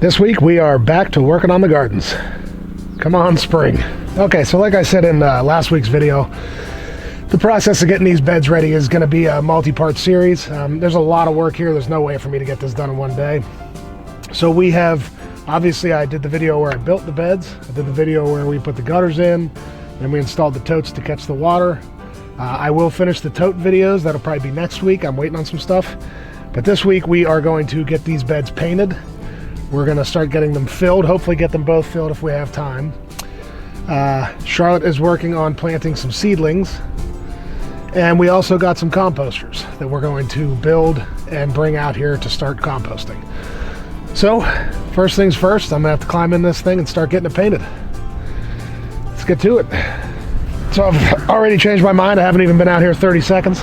This week we are back to working on the gardens. Come on, spring. Okay, so like I said in last week's video, the process of getting these beds ready is going to be a multi-part series. There's a lot of work here. There's no way for me to get this done in one day. So we have, obviously I did the video where I built the beds. I did the video where we put the gutters in, and we installed the totes to catch the water. I will finish the tote videos. That'll probably be next week. I'm waiting on some stuff. But this week we are going to get these beds painted. We're going to start getting them filled, hopefully get them both filled if we have time. Charlotte is working on planting some seedlings. And we also got some composters that we're going to build and bring out here to start composting. So, first things first, I'm going to have to climb in this thing and start getting it painted. Let's get to it. So I've already changed my mind. I haven't even been out here 30 seconds.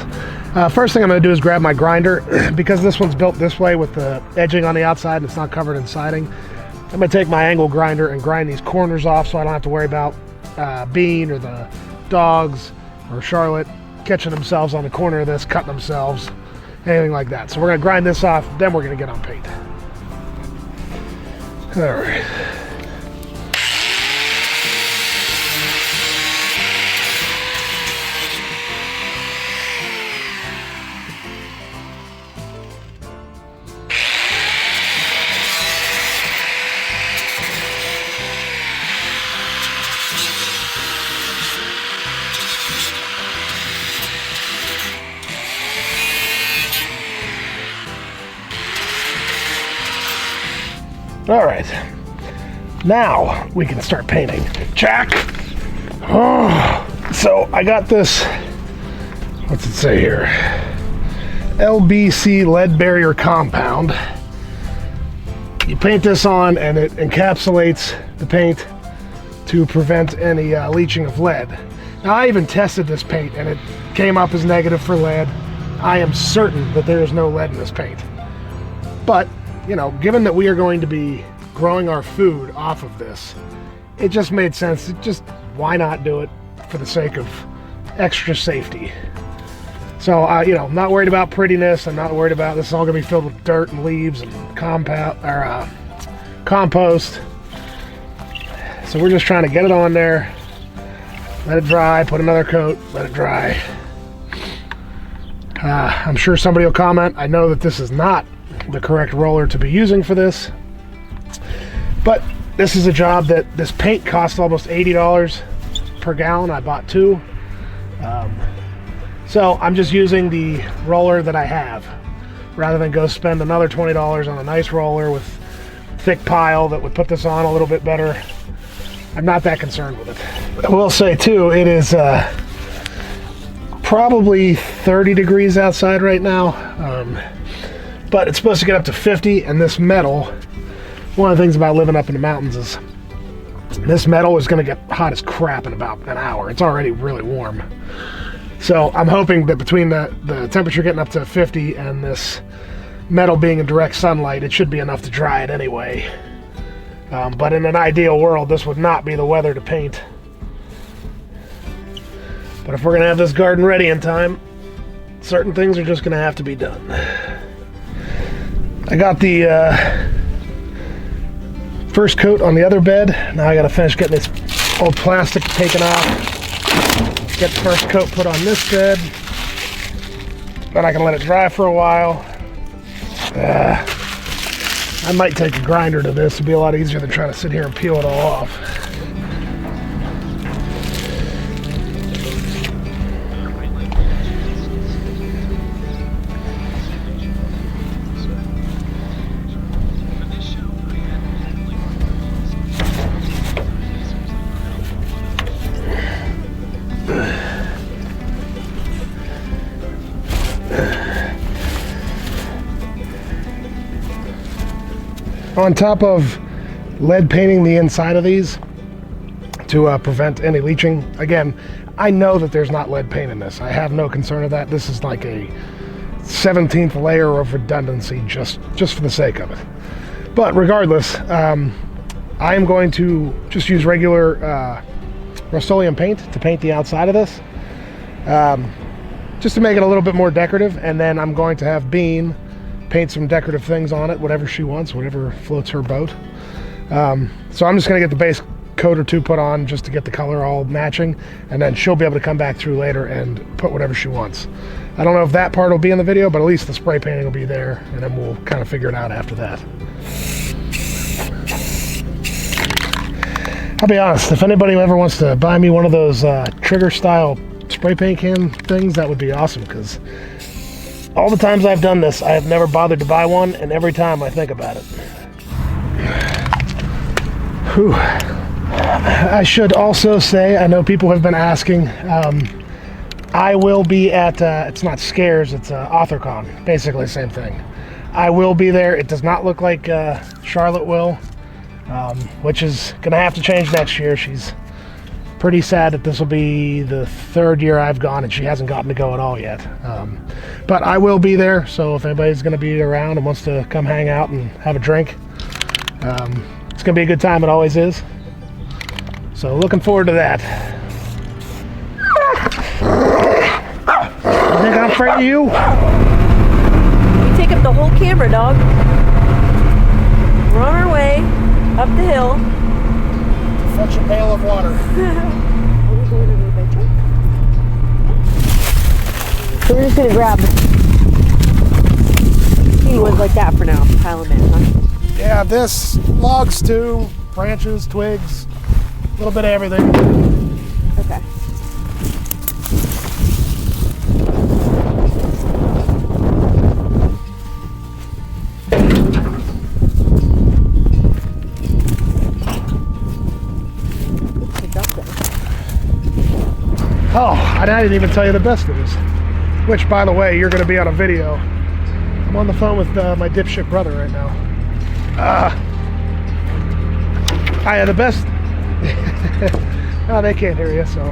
First thing I'm going to do is grab my grinder. Because this one's built this way with the edging on the outside and it's not covered in siding, I'm going to take my angle grinder and grind these corners off so I don't have to worry about Bean or the dogs or Charlotte catching themselves on the corner of this, cutting themselves, anything like that. So we're going to grind this off, then we're going to get on paint. All right. All right, now we can start painting. Jack! Oh, so I got this, what's it say here? LBC lead barrier compound. You paint this on and it encapsulates the paint to prevent any leaching of lead. Now I even tested this paint and it came up as negative for lead. I am certain that there is no lead in this paint. But you know, given that we are going to be growing our food off of this, it just made sense. Why not do it for the sake of extra safety? So, you know, I'm not worried about prettiness. I'm not worried about this is all going to be filled with dirt and leaves and compost. So we're just trying to get it on there, let it dry, put another coat, let it dry. I'm sure somebody will comment. I know that this is not the correct roller to be using for this, but this is a job that this paint costs almost $80 per gallon. I bought two, so I'm just using the roller that I have rather than go spend another $20 on a nice roller with thick pile that would put this on a little bit better. I'm not that concerned with it. I will say too, it is probably 30 degrees outside right now. But it's supposed to get up to 50, and this metal, one of the things about living up in the mountains is this metal is going to get hot as crap in about an hour. It's already really warm. So I'm hoping that between the temperature getting up to 50 and this metal being in direct sunlight, it should be enough to dry it anyway. But in an ideal world, this would not be the weather to paint. But if we're going to have this garden ready in time, certain things are just going to have to be done. I got the first coat on the other bed. Now I got to finish getting this old plastic taken off. Get the first coat put on this bed. Then I can let it dry for a while. I might take a grinder to this. It'd be a lot easier than trying to sit here and peel it all off. On top of lead painting the inside of these to prevent any leaching, again, I know that there's not lead paint in this. I have no concern of that. This is like a 17th layer of redundancy just for the sake of it. But regardless, I am going to just use regular Rust-Oleum paint to paint the outside of this, just to make it a little bit more decorative. And then I'm going to have Bean paint some decorative things on it, whatever she wants, whatever floats her boat. So I'm just gonna get the base coat or two put on just to get the color all matching, and then she'll be able to come back through later and put whatever she wants. I don't know if that part will be in the video, but at least the spray painting will be there, and then we'll kind of figure it out after that. I'll be honest, if anybody ever wants to buy me one of those trigger style spray paint can things, that would be awesome, because all the times I've done this, I have never bothered to buy one, and every time I think about it. Whew. I should also say, I know people have been asking, I will be at, it's not Scares, it's AuthorCon, basically the same thing. I will be there. It does not look like Charlotte will, which is going to have to change next year. She's pretty sad that this will be the 3rd year I've gone and she hasn't gotten to go at all yet. But I will be there, so if anybody's going to be around and wants to come hang out and have a drink, it's going to be a good time. It always is. So looking forward to that. You think I'm afraid of you? You take up the whole camera, dog. We're on our way up the hill. Fetch a pail of water. Are we going to the adventure? So we're just going to grab wood like that for now. Pile them in, huh? Yeah, this, logs too, branches, twigs, a little bit of everything. Okay. Oh, and I didn't even tell you the best news. Which, by the way, you're going to be on a video. I'm on the phone with my dipshit brother right now. The best... Oh, they can't hear you, so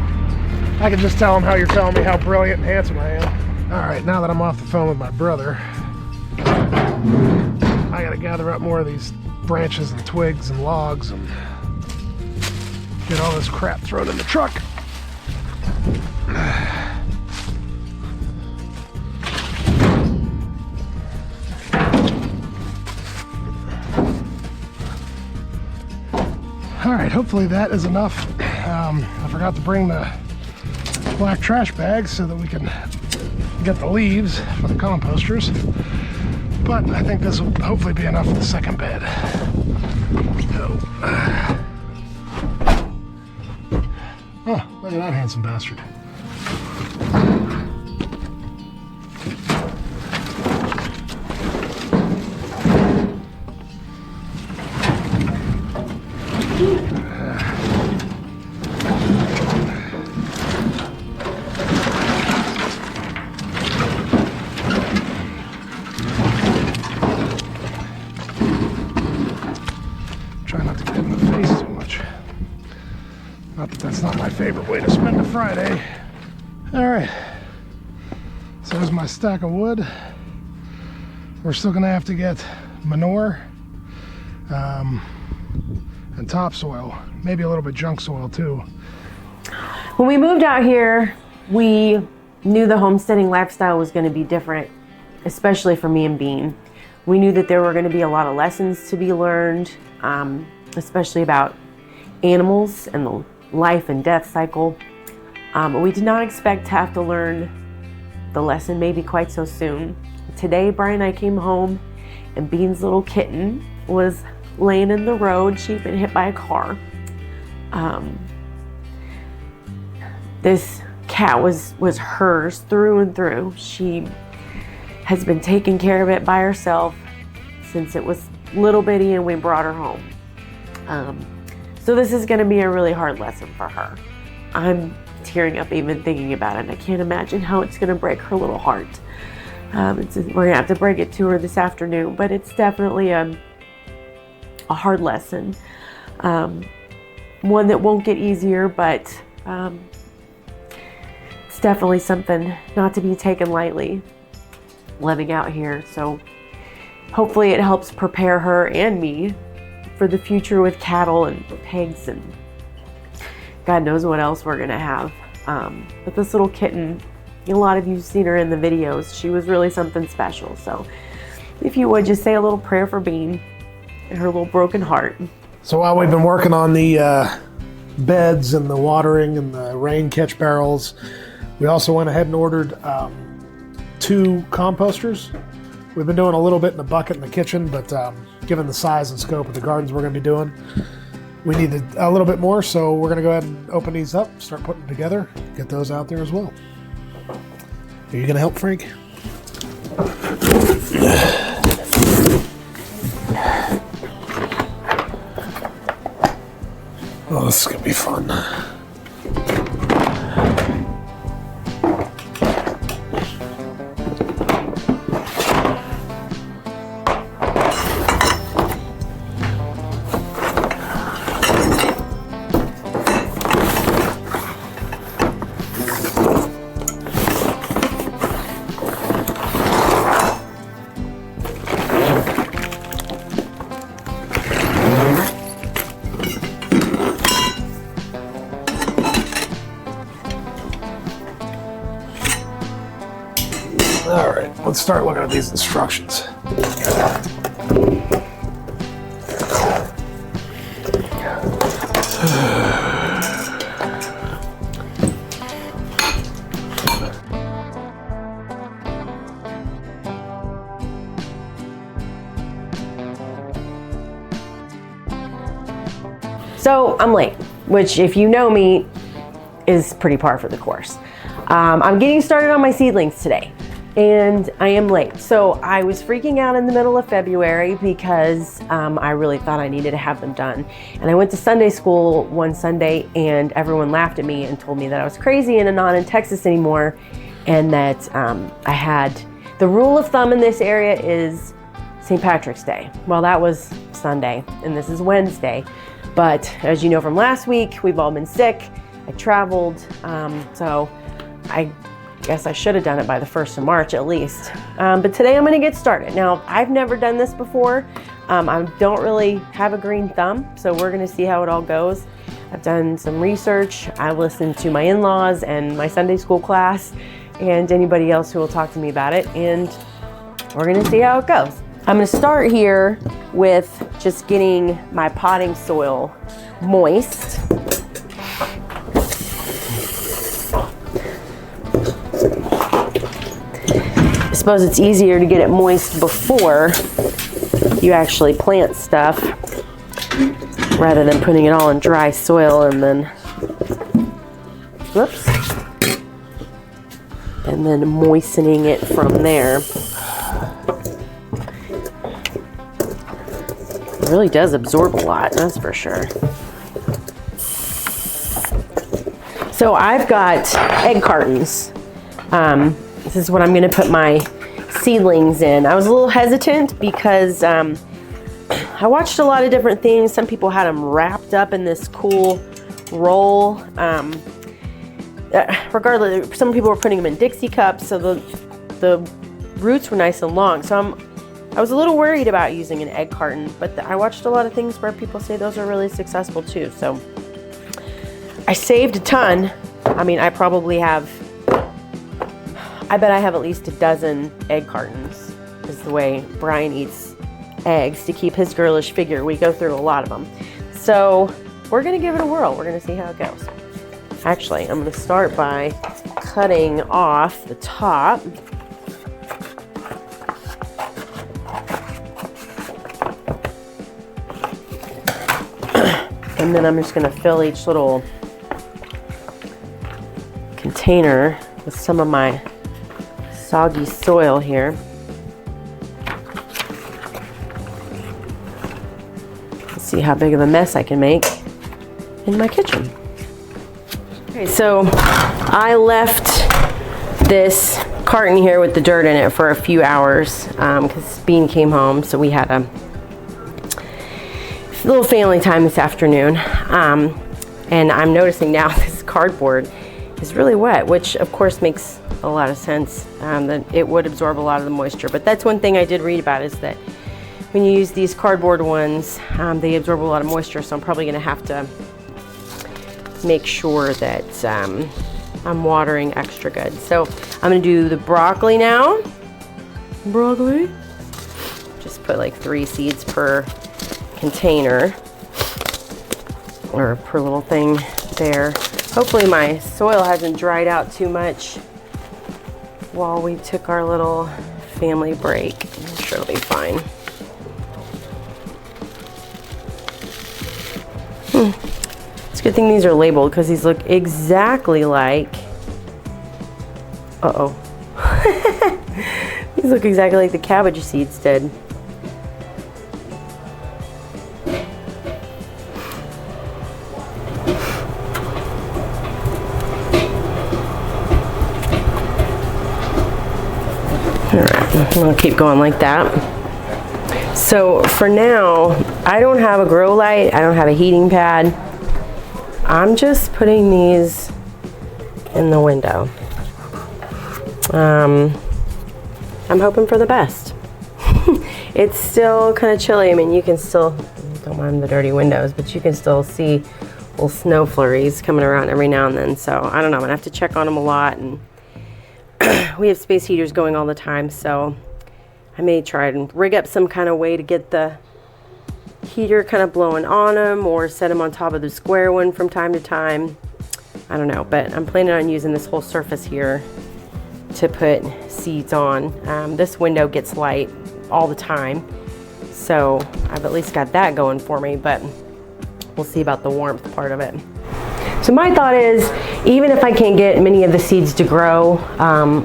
I can just tell them how you're telling me how brilliant and handsome I am. Alright, now that I'm off the phone with my brother, I gotta gather up more of these branches and twigs and logs and get all this crap thrown in the truck. Alright, hopefully that is enough. I forgot to bring the black trash bags so that we can get the leaves for the composters. But I think this will hopefully be enough for the second bed. Oh, look at that handsome bastard. Try not to get in the face too much. Not that that's not my favorite way to spend a Friday. Alright. So there's my stack of wood. We're still going to have to get manure and topsoil. Maybe a little bit junk soil too. When we moved out here, we knew the homesteading lifestyle was going to be different, especially for me and Bean. We knew that there were going to be a lot of lessons to be learned, especially about animals and the life and death cycle. We did not expect to have to learn the lesson maybe quite so soon. Today, Brian and I came home and Bean's little kitten was laying in the road. She'd been hit by a car. This cat was hers through and through. She has been taking care of it by herself since it was little bitty and we brought her home. So this is going to be a really hard lesson for her. I'm tearing up even thinking about it. I can't imagine how it's going to break her little heart. We're going to have to break it to her this afternoon, but it's definitely a hard lesson. One that won't get easier, but it's definitely something not to be taken lightly, living out here. So hopefully it helps prepare her and me for the future with cattle and pigs and God knows what else we're gonna have. But this little kitten, a lot of you have seen her in the videos. She was really something special. So if you would just say a little prayer for Bean and her little broken heart. So while we've been working on the beds and the watering and the rain catch barrels, we also went ahead and ordered 2 composters. We've been doing a little bit in the bucket in the kitchen, but given the size and scope of the gardens we're going to be doing, we needed a little bit more, so we're going to go ahead and open these up, start putting them together, get those out there as well. Are you going to help, Frank? Oh, this is going to be fun. All right, let's start looking at these instructions. So I'm late, which if you know me is pretty par for the course. I'm getting started on my seedlings today and I am late. So I was freaking out in the middle of February because I really thought I needed to have them done. And I went to Sunday school one Sunday and everyone laughed at me and told me that I was crazy and not in Texas anymore, and that I had, the rule of thumb in this area is St. Patrick's Day. Well, that was Sunday and this is Wednesday. But as you know from last week, we've all been sick. I traveled, so I guess I should have done it by the 1st of March at least. But today I'm gonna get started. Now, I've never done this before. I don't really have a green thumb, so we're gonna see how it all goes. I've done some research. I listened to my in-laws and my Sunday school class and anybody else who will talk to me about it, and we're gonna see how it goes. I'm gonna start here with just getting my potting soil moist. I suppose it's easier to get it moist before you actually plant stuff rather than putting it all in dry soil and then, whoops, and then moistening it from there. It really does absorb a lot, that's for sure. So I've got egg cartons. This is what I'm gonna put my seedlings in. I was a little hesitant because I watched a lot of different things. Some people had them wrapped up in this cool roll. Regardless, some people were putting them in Dixie cups, so the roots were nice and long. So I was a little worried about using an egg carton, but I watched a lot of things where people say those are really successful too. So I saved a ton. I mean, I bet I have at least a dozen egg cartons, is the way Brian eats eggs to keep his girlish figure. We go through a lot of them. So we're gonna give it a whirl. We're gonna see how it goes. Actually, I'm gonna start by cutting off the top. And then I'm just gonna fill each little container with some of my soggy soil here. Let's see how big of a mess I can make in my kitchen. Okay, so I left this carton here with the dirt in it for a few hours because Bean came home, so we had a little family time this afternoon. And I'm noticing now this cardboard is really wet, which of course makes a lot of sense, that it would absorb a lot of the moisture. But that's one thing I did read about, is that when you use these cardboard ones, they absorb a lot of moisture, so I'm probably gonna have to make sure that I'm watering extra good. So I'm gonna do the broccoli now. Broccoli. put like 3 seeds per container, or per little thing there. Hopefully my soil hasn't dried out too much while we took our little family break. I'm sure it'll be fine. It's a good thing these are labeled, because these look exactly like, uh-oh. These look exactly like the cabbage seeds did. Alright, I'll keep going like that. So for now, I don't have a grow light, I don't have a heating pad. I'm just putting these in the window. I'm hoping for the best. It's still kind of chilly. I mean, you can still, don't mind the dirty windows, but you can still see little snow flurries coming around every now and then. So I don't know, I'm gonna have to check on them a lot. And we have space heaters going all the time, so I may try and rig up some kind of way to get the heater kind of blowing on them, or set them on top of the square one from time to time. I don't know, but I'm planning on using this whole surface here to put seeds on. This window gets light all the time, so I've at least got that going for me, but we'll see about the warmth part of it. So my thought is, even if I can't get many of the seeds to grow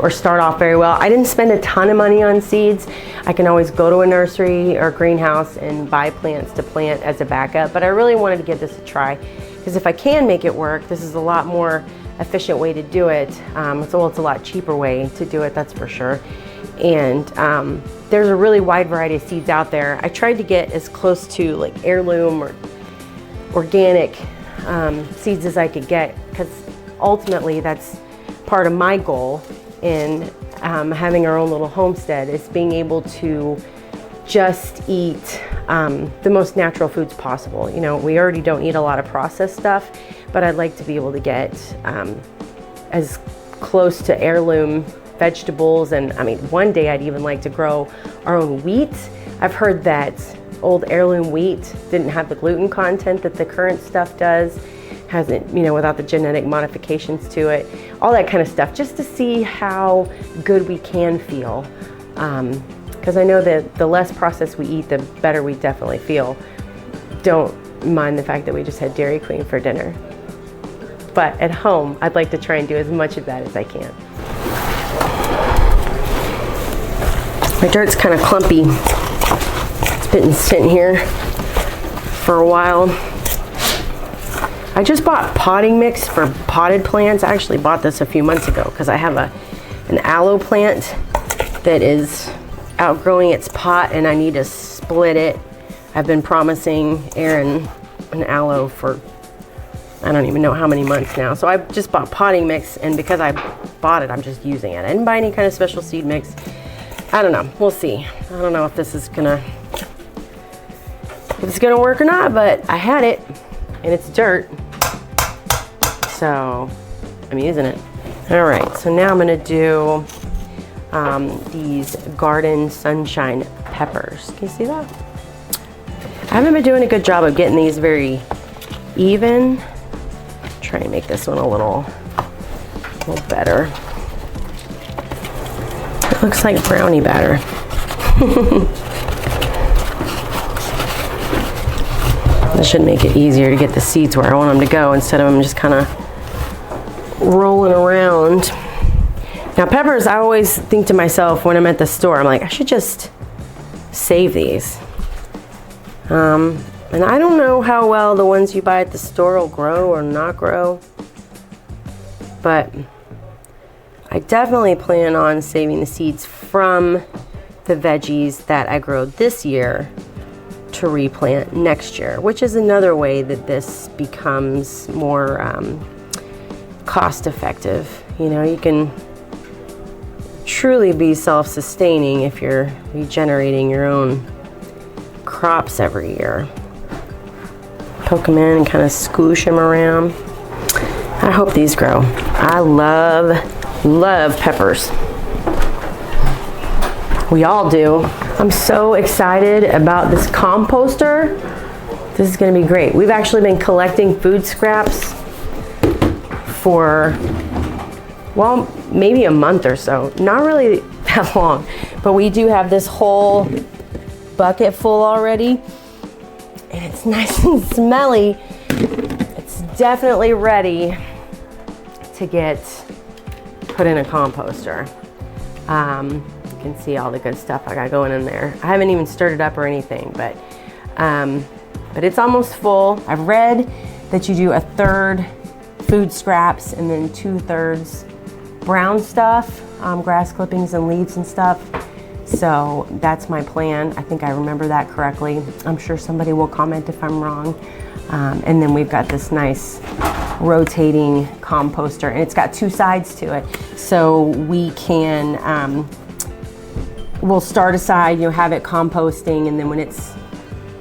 or start off very well, I didn't spend a ton of money on seeds. I can always go to a nursery or greenhouse and buy plants to plant as a backup, but I really wanted to give this a try, because if I can make it work, this is a lot more efficient way to do it. It's a lot cheaper way to do it, that's for sure. And there's a really wide variety of seeds out there. I tried to get as close to like heirloom or organic seeds as I could get, because ultimately that's part of my goal in having our own little homestead, is being able to just eat the most natural foods possible. You know, we already don't eat a lot of processed stuff, but I'd like to be able to get as close to heirloom vegetables. And I mean, one day I'd even like to grow our own wheat. I've heard that old heirloom wheat didn't have the gluten content that the current stuff does, hasn't, you know, without the genetic modifications to it, all that kind of stuff, just to see how good we can feel. Because I know that the less processed we eat, the better we definitely feel. Don't mind the fact that we just had Dairy Queen for dinner. But at home, I'd like to try and do as much of that as I can. My dirt's kind of clumpy. It's been sitting here for a while. I just bought potting mix for potted plants. I actually bought this a few months ago because I have an aloe plant that is outgrowing its pot and I need to split it. I've been promising Aaron an aloe for I don't even know how many months now. So I just bought potting mix, and because I bought it, I'm just using it. I didn't buy any kind of special seed mix. I don't know, we'll see. I don't know if it's gonna work or not, but I had it and it's dirt. So I'm using it. All right, so now I'm gonna do these garden sunshine peppers. Can you see that? I haven't been doing a good job of getting these very even. Try and make this one a little better. It looks like brownie batter. That should make it easier to get the seeds where I want them to go instead of them just kind of rolling around. Now peppers, I always think to myself when I'm at the store, I'm like, I should just save these. And I don't know how well the ones you buy at the store will grow or not grow, but I definitely plan on saving the seeds from the veggies that I grow this year to replant next year, which is another way that this becomes more cost effective. You know, you can truly be self-sustaining if you're regenerating your own crops every year. Poke them in and kind of squoosh them around. I hope these grow. I love peppers. We all do. I'm so excited about this composter. This is gonna be great. We've actually been collecting food scraps for, well, maybe a month or so. Not really that long, but we do have this whole bucket full already, and it's nice and smelly. It's definitely ready to get put in a composter. You can see all the good stuff I got going in there. I haven't even stirred it up or anything, but it's almost full. I've read that you do 1/3 food scraps and then 2/3 brown stuff, grass clippings and leaves and stuff. So that's my plan. I think I remember that correctly. I'm sure somebody will comment if I'm wrong. And then we've got this nice rotating composter, and it's got 2 sides to it. So we can, we'll start a side, have it composting, and then when it's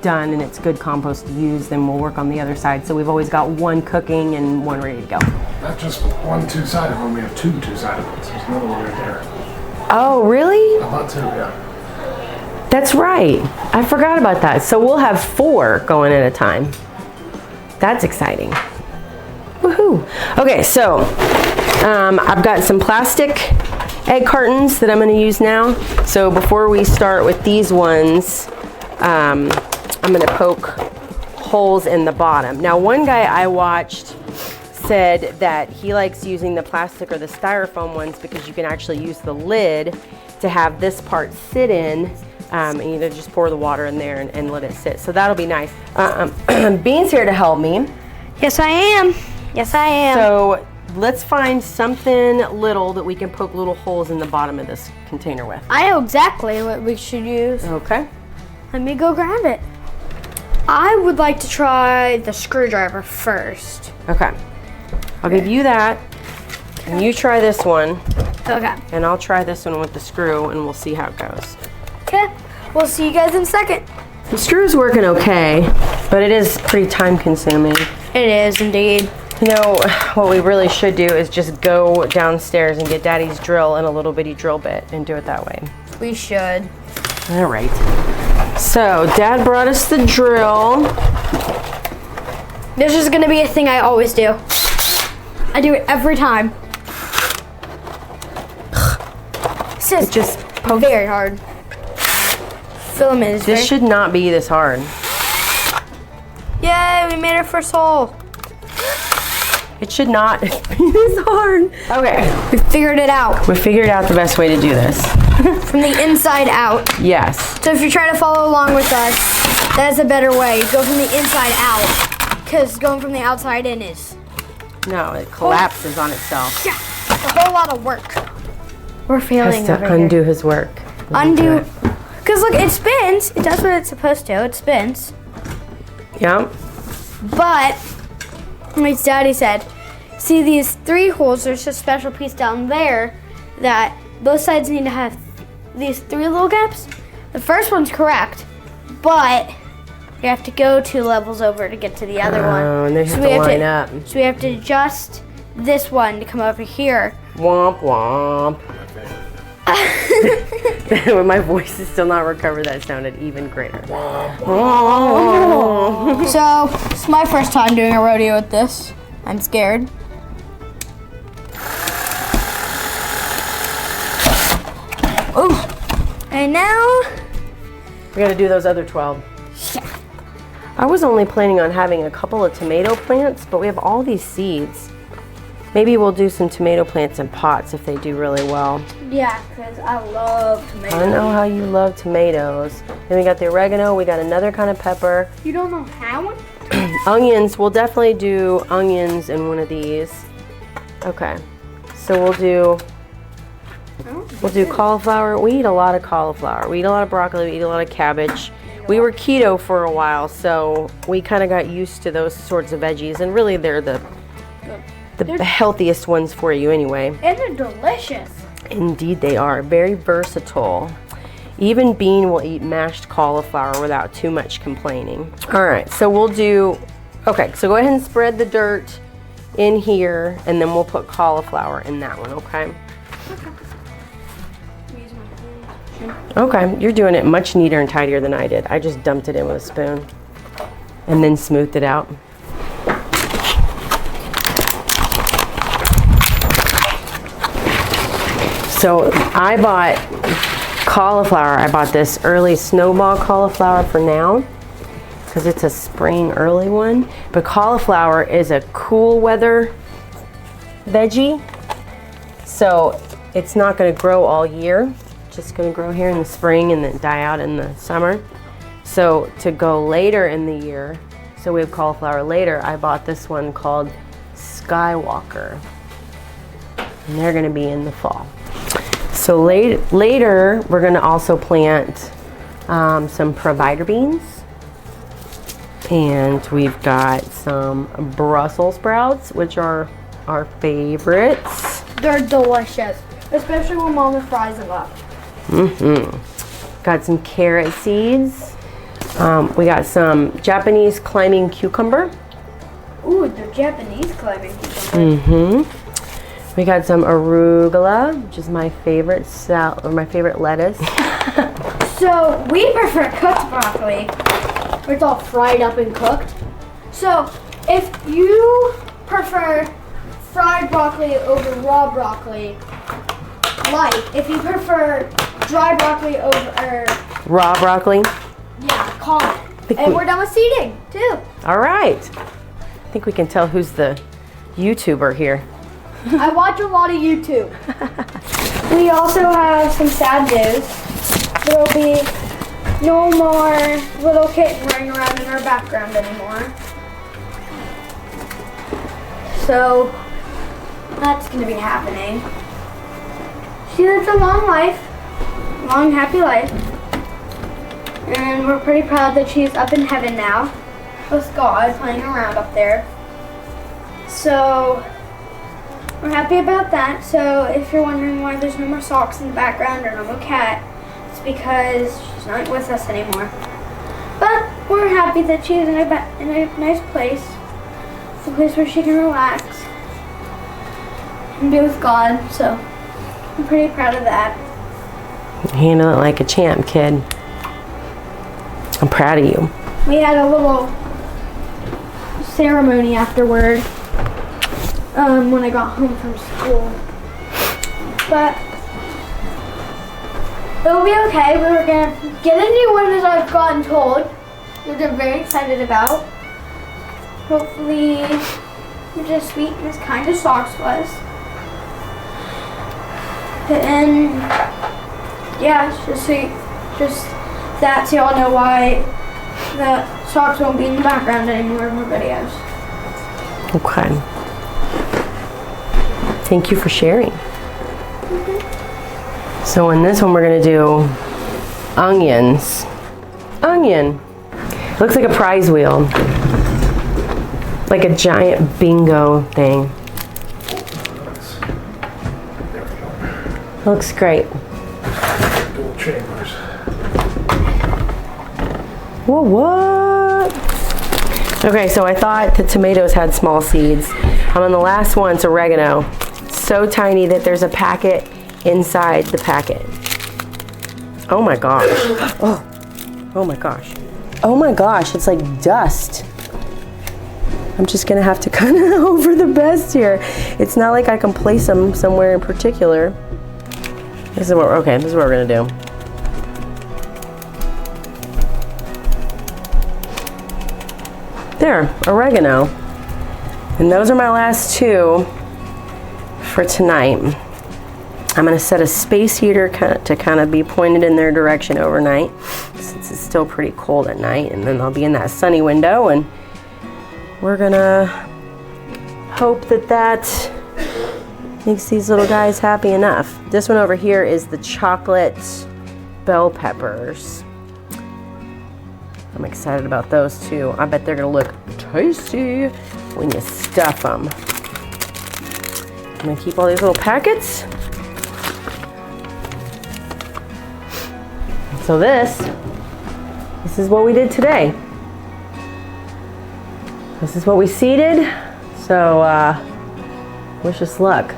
done and it's good compost to use, then we'll work on the other side. So we've always got one cooking and one ready to go. Not just one 2-sided one, we have 2 2-sided ones. There's another one right there. Oh, really? About 2, yeah. That's right. I forgot about that. So we'll have 4 going at a time. That's exciting. Woohoo. Okay, so I've got some plastic egg cartons that I'm going to use now. So before we start with these ones, I'm going to poke holes in the bottom. Now, one guy I watched said that he likes using the plastic or the styrofoam ones because you can actually use the lid to have this part sit in, and just pour the water in there and let it sit. So that'll be nice. Bean's here to help me. Yes, I am. Yes, I am. So let's find something little that we can poke little holes in the bottom of this container with. I know exactly what we should use. Okay. Let me go grab it. I would like to try the screwdriver first. Okay. I'll give you that, and you try this one, Okay. and I'll try this one with the screw, and we'll see how it goes. Okay. We'll see you guys in a second. The screw's working okay, but it is pretty time consuming. It is indeed. What we really should do is just go downstairs and get Daddy's drill and a little bitty drill bit and do it that way. We should. All right. So Dad brought us the drill. This is gonna be a thing I always do. I do it every time. It just pokes. Very hard. Filament is This should not be this hard. Yay, we made our first hole. It should not be this hard. Okay. We figured it out. We figured out the best way to do this. From the inside out. Yes. So if you're trying to follow along with us, that's a better way. Go from the inside out. Because going from the outside in is... No, it collapses on itself. Yeah, it's a whole lot of work. We're failing Has to over undo here. his work. Undo. Because look, it spins. It does what it's supposed to. It spins. Yeah. But, like Daddy said, see these 3 holes, there's a special piece down there that both sides need to have these 3 little gaps. The first one's correct, but you have to go 2 levels over to get to the other one. Oh, and they have we to line up. So we have to adjust this one to come over here. Womp womp. When my voice is still not recovered, that sounded even greater. So, it's my first time doing a rodeo with this. I'm scared. Ooh. And now... We gotta do those other 12. Yeah. I was only planning on having a couple of tomato plants, but we have all these seeds. Maybe we'll do some tomato plants in pots if they do really well. Yeah, because I love tomatoes. I know how you love tomatoes. Then we got the oregano, we got another kind of pepper. You don't know how? Onions, we'll definitely do onions in one of these. Okay, so we'll do cauliflower. We eat a lot of cauliflower. We eat a lot of broccoli, we eat a lot of cabbage. We were keto for a while, so we kind of got used to those sorts of veggies, and really they're the healthiest ones for you anyway. And they're delicious. Indeed they are. Very versatile. Even Bean will eat mashed cauliflower without too much complaining. All right, so we'll do, okay, so go ahead and spread the dirt in here, and then we'll put cauliflower in that one, okay? composting. Okay, you're doing it much neater and tidier than I did. I just dumped it in with a spoon and then smoothed it out. So I bought cauliflower. I bought this early snowball cauliflower for now because it's a spring early one. But cauliflower is a cool weather veggie, so it's not going to grow all year. Just going to grow here in the spring and then die out in the summer. So to go later in the year, so we have cauliflower later, I bought this one called Skywalker. And they're going to be in the fall. So later, we're going to also plant some provider beans. And we've got some Brussels sprouts, which are our favorites. They're delicious, especially when Mama fries them up. Got some carrot seeds. We got some Japanese climbing cucumber. Ooh, the Japanese climbing cucumber. We got some arugula, which is my favorite my favorite lettuce. So we prefer cooked broccoli, where it's all fried up and cooked. So if you prefer fried broccoli over raw broccoli, like if you prefer dry broccoli over Raw broccoli. yeah, comment. And we're done with seeding too. All right. I think we can tell who's the YouTuber here. I watch a lot of YouTube. We also have some sad news. There will be no more little kitten running around in our background anymore. So that's going to be happening. She lives a long life, long happy life, and we're pretty proud that she's up in heaven now with God playing around up there. So we're happy about that. So if you're wondering why there's no more socks in the background or no more cat, it's because she's not with us anymore. But we're happy that she's in a nice place. It's a place where she can relax and be with God. So I'm pretty proud of that. Handle it like a champ, kid. I'm proud of you. We had a little ceremony afterward when I got home from school. But it'll be okay. We were going to get a new one, as I've gotten told, which I'm very excited about. Hopefully it's as sweet and as kind as socks was. And yeah, just that so y'all know why the socks won't be in the background anymore in our videos. Okay. Thank you for sharing. So in this one we're gonna do onions. Onion. Looks like a prize wheel. Like a giant bingo thing. Looks great. Dual chambers. Whoa, what? Okay, so I thought the tomatoes had small seeds. I'm on the last one, it's oregano. So tiny that there's a packet inside the packet. Oh my gosh. Oh my gosh. Oh my gosh, it's like dust. I'm just gonna have to kind of over the best here. It's not like I can place them somewhere in particular. This is what we're gonna do. There, oregano. And those are my last two for tonight. I'm gonna set a space heater to kind of be pointed in their direction overnight, since it's still pretty cold at night, and then I'll be in that sunny window, and we're gonna hope that makes these little guys happy enough. This one over here is the chocolate bell peppers. I'm excited about those too. I bet they're gonna look tasty when you stuff them. I'm gonna keep all these little packets. So this is what we did today. This is what we seeded. So wish us luck.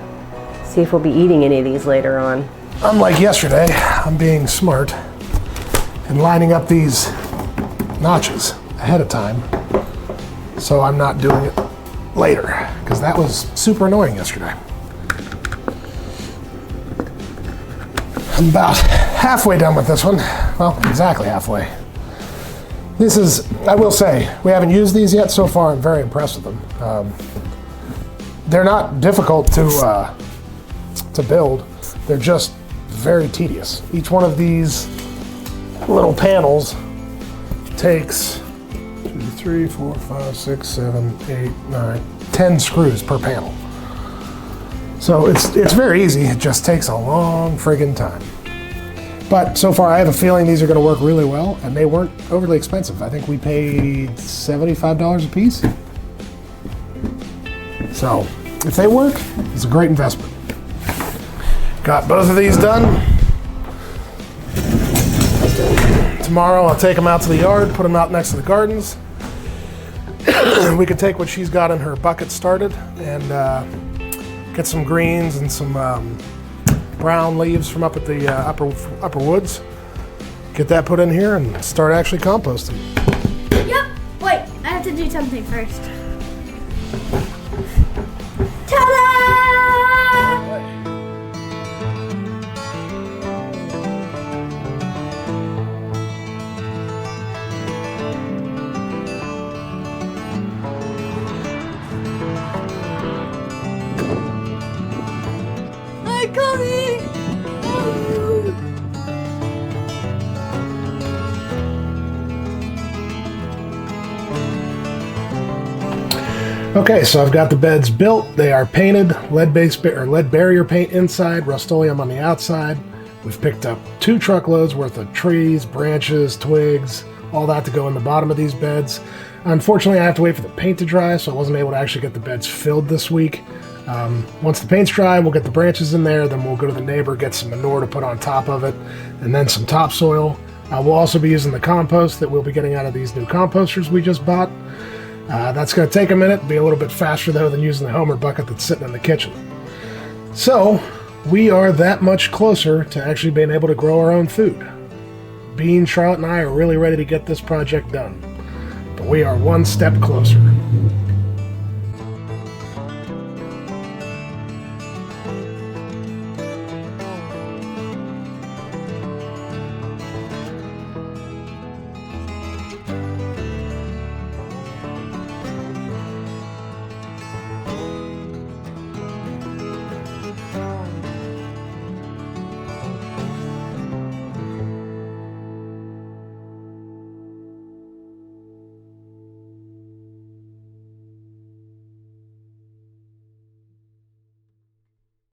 See if we'll be eating any of these later on. unlike yesterday, I'm being smart and lining up these notches ahead of time so I'm not doing it later, because that was super annoying yesterday. I'm about halfway done with this one. Well, exactly halfway. This is, I will say, we haven't used these yet. So far, I'm very impressed with them. They're not difficult to build. They're just very tedious. Each one of these little panels takes 2, 3, 4, 5, 6, 7, 8, 9, 10 screws per panel. So it's very easy. It just takes a long friggin' time. But so far, I have a feeling these are going to work really well, and they weren't overly expensive. I think we paid $75 a piece. So if they work, it's a great investment. Got both of these done. Tomorrow I'll take them out to the yard, put them out next to the gardens. We could take what she's got in her bucket started and get some greens and some brown leaves from up at the upper woods. Get that put in here and start actually composting. Yep. Wait, I have to do something first. Ta-da! I'm coming! Okay, so I've got the beds built. They are painted, lead barrier paint inside, Rust-Oleum on the outside. We've picked up 2 truckloads worth of trees, branches, twigs, all that to go in the bottom of these beds. Unfortunately, I have to wait for the paint to dry, so I wasn't able to actually get the beds filled this week. Once the paint's dry, we'll get the branches in there, then we'll go to the neighbor, get some manure to put on top of it, and then some topsoil. We'll also be using the compost that we'll be getting out of these new composters we just bought. That's going to take a minute, be a little bit faster though than using the Homer bucket that's sitting in the kitchen. So we are that much closer to actually being able to grow our own food. Bean, Charlotte, and I are really ready to get this project done. But we are one step closer.